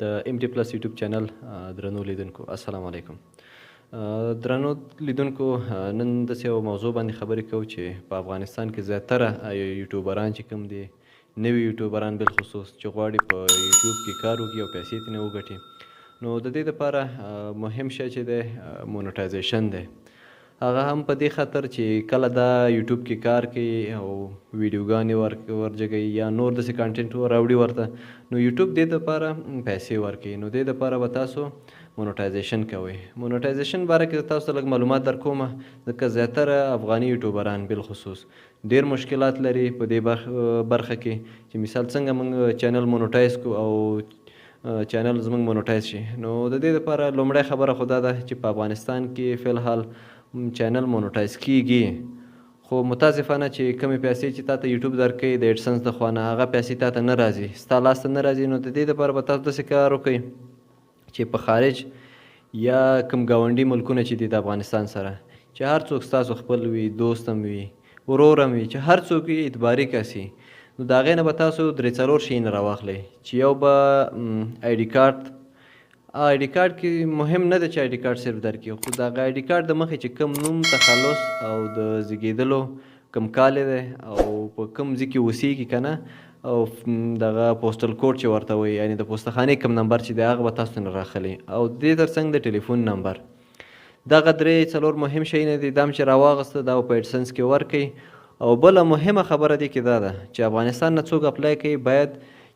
د ام ټي پلس یوټیوب چینل درنو لیدونکو السلام علیکم. درنو لیدونکو نن داسې یو موضوع باندې خبرې کوو چې په افغانستان کې زیاتره یوټیوبران چې کوم دي نوي یوټیوبران بالخصوص چې غواړي په یوټیوب کې کار وکړي او پیسې ترې وګټي، نو د دې دپاره مهم شی چې دی مونټایزیشن دی. هغه هم په دې خاطر چې کله دا یوټیوب کې کار کوي او ویډیوګانې ورجګوي یا نور داسې کانټینټ راوړي ورته، نو یوټیوب دې دپاره پیسې ورکوي. نو دې دپاره به تاسو مونټایزیشن کوئ. مونټایزیشن باره کې تاسو ته لږ معلومات در کومه، ځکه زیاتره افغاني یوټیوبران بالخصوص ډېر مشکلات لري په دې برخه کې چې مثال څنګه موږ چینل مونټایز کړو او چینل زموږ مونټایز شي. نو د دې دپاره لومړی خبره خو دا ده چې په افغانستان کې فی الحال چینل مونټایز کیږي، خو متاسفانه چې کمې پیسې چې تا ته یوټیوب درکوي د ایډسنس د خوا نه، هغه پیسې تا ته نه راځي، ستا لاس ته نه راځي. نو د دې دپاره به تاسو داسې کار وکړئ چې په خارج یا کوم ګاونډي ملکونه چې دي د افغانستان سره، چې هر څوک ستاسو خپل وي، دوست هم وي، ورور هم وي، چې هر څوک وي اعتباري کس وي، نو د هغې نه به تاسو 3-4 شیونه راواخلئ. چې یو به آی ډي کارت، آی ډي کارت کې مهم نه ده چې آی ډي کارت صرف درکړي، خو د هغه آی ډي کارت د مخې چې کوم نوم، تخلص او د زیږېدلو کوم کال دی او په کوم ځای کې اوسېږي که نه، او دغه پوسټل کوډ چې ورته وایي، یعنې د پوستخانې کوم نمبر چې دی هغه به تاسو نه راخلي، او دې تر څنګ د ټلیفون نمبر. دغه 3-4 مهم شیونه دي، دا هم چې راواغسته دا په ایډسنس کې ورکړئ. او بله مهمه خبره دې کې دا ده چې افغانستان نه څوک اپلای کوي باید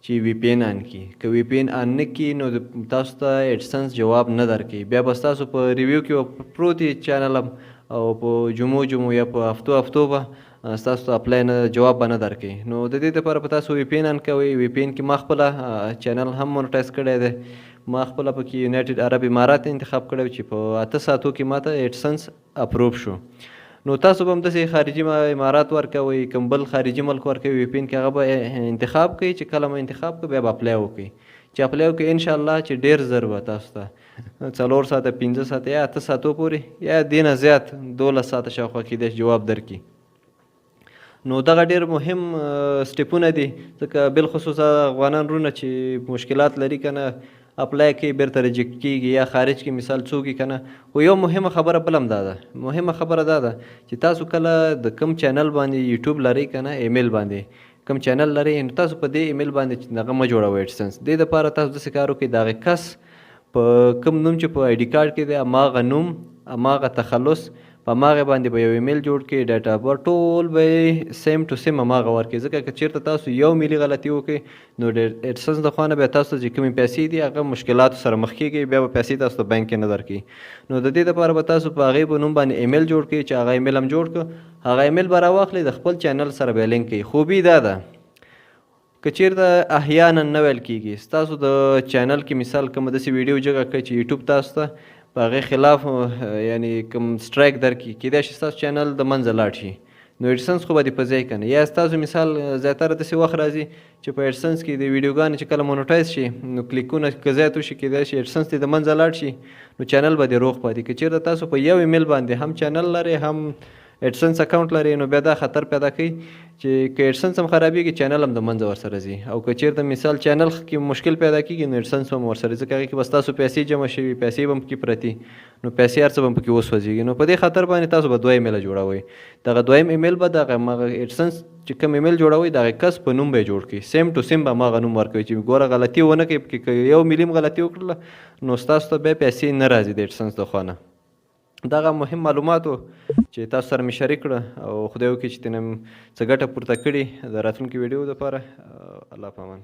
چې وی پی این آن کړي. که وی پی این آن نه کړي نو تاسو ته ایډسنس جواب نه درکوي. بیا به ستاسو په ریویو کې پروت وي چینل هم، او په جمعو یا په هفتو به ستاسو ته اپلای نه، جواب به نه درکوي. نو د دې دپاره به تاسو وی پی این آن کوئ. وی پی این کې ما خپله چینل هم مونټایز کړی دی، ما خپله پکې یونایټډ عرب امارات انتخاب کړی چې په 8 ساعتو کې ما ته ایډسنس اپروف شو. نو تاسو به هم داسې خارجي امارات ورکوئ، کوم بل خارجي ملک ورکوئ وی پی این کې، هغه به انتخاب کوئ. چې کله مو انتخاب کړئ بیا به اپلای وکړئ. چې اپلای وکړئ انشاءالله چې ډېر زر به تاسو ته 4 ساعته، 15 ساعته یا 8 ساعتو پورې یا دې نه زیات 12 ساعته شاوخوا کېدای شي جواب درکړي. نو دغه ډېر مهم سټیپونه دي، ځکه بالخصوص افغانان وروڼه چې مشکلات لري که نه، اپلای کوي بیرته ریجکټ کېږي، یا خارج کې مثال څوک وي که نه. خو یو مهمه خبره بل هم دا ده، مهمه خبره دا ده چې تاسو کله د کوم چینل باندې یوټیوب لرئ که نه، ایمیل باندې کوم چینل لرئ، نو تاسو په دې ایمیل باندې دغه مه جوړوئ ایډسنس. دې دپاره تاسو داسې کار وکړئ د هغې کس په کوم نوم چې په آی ډي کارت کې دی هماغه نوم، هماغه تخلص، په هماغې باندې به یو ایمیل جوړ کړئ، ډیټ اف برث ټول به یې سیم ټو سیم هماغه ورکړئ. ځکه که چېرته تاسو یو ملي غلطي وکړئ نو د ایډسنس د خوا نه بیا تاسو ته چې کومې پیسې دي هغه مشکلاتو سره مخ کېږئ، بیا به پیسې تاسو ته بینک کې نه درکوي. نو د دې دپاره به تاسو په هغې په نوم باندې ایمیل جوړ کړئ، چې هغه ایمیل هم جوړ کړه، هغه ایمیل به راواخلئ، د خپل چینل سره به یې لینک کړئ. خوبي دا ده که چېرته احیانا نه ویل کېږي ستاسو د چینل کې مثال کومه داسې ویډیو جګه کړئ چې یوټیوب تاسو ته په هغې خلاف یعنې کوم سټرایک درکړي، کېدای شي ستاسو چینل د منځه لاړ شي، نو ایډسنس خو به دې په ځای که نه. یا ستاسو مثال زیاتره داسې وخت راځي چې په ایډسنس کې د ویډیوګانې چې کله مونټایز شي نو کلیکونه که زیات وشي، کېدای شي ایډسنس دې د منځه لاړ شي، نو چینل به دې روغ پاتې. که چېرته تاسو په یو ایمیل باندې هم چینل لرئ هم ایډسنس اکاونټ لري، نو بیا دا خطر پیدا کوي چې که ایډسنس هم خرابېږي چینل هم د منځه ورسره ځي. او که چېرته مثال چینل کې مشکل پیدا کېږي نو ایډسنس هم ورسره، ځکه هغې کې به ستاسو پیسې جمع شوي، پیسې به هم پکې پرتي، نو پیسې هر څه به هم پکې وسوځېږي. نو په دې خاطر باندې تاسو به 2 ایمیله جوړوئ. دغه 2یم ایمیل به دغه ایډسنس چې کوم ایمیل جوړوئ د هغې کس په نوم به یې جوړ کړئ، سیم ټو سیم به هماغه نوم ورکوئ چې ګوره غلطي ونه کوئ پکې. که 1 ملي هم غلطي وکړله نو ستاسو ته بیا پیسې نه راځي د ایډسنس د خوا نه. دغه مهم معلومات و چې تاسو سره مې شریک کړه، او خدای وکړي چې ترې څه ګټه پورته کړي د راتلونکي ویډیو دپاره. الله پامان.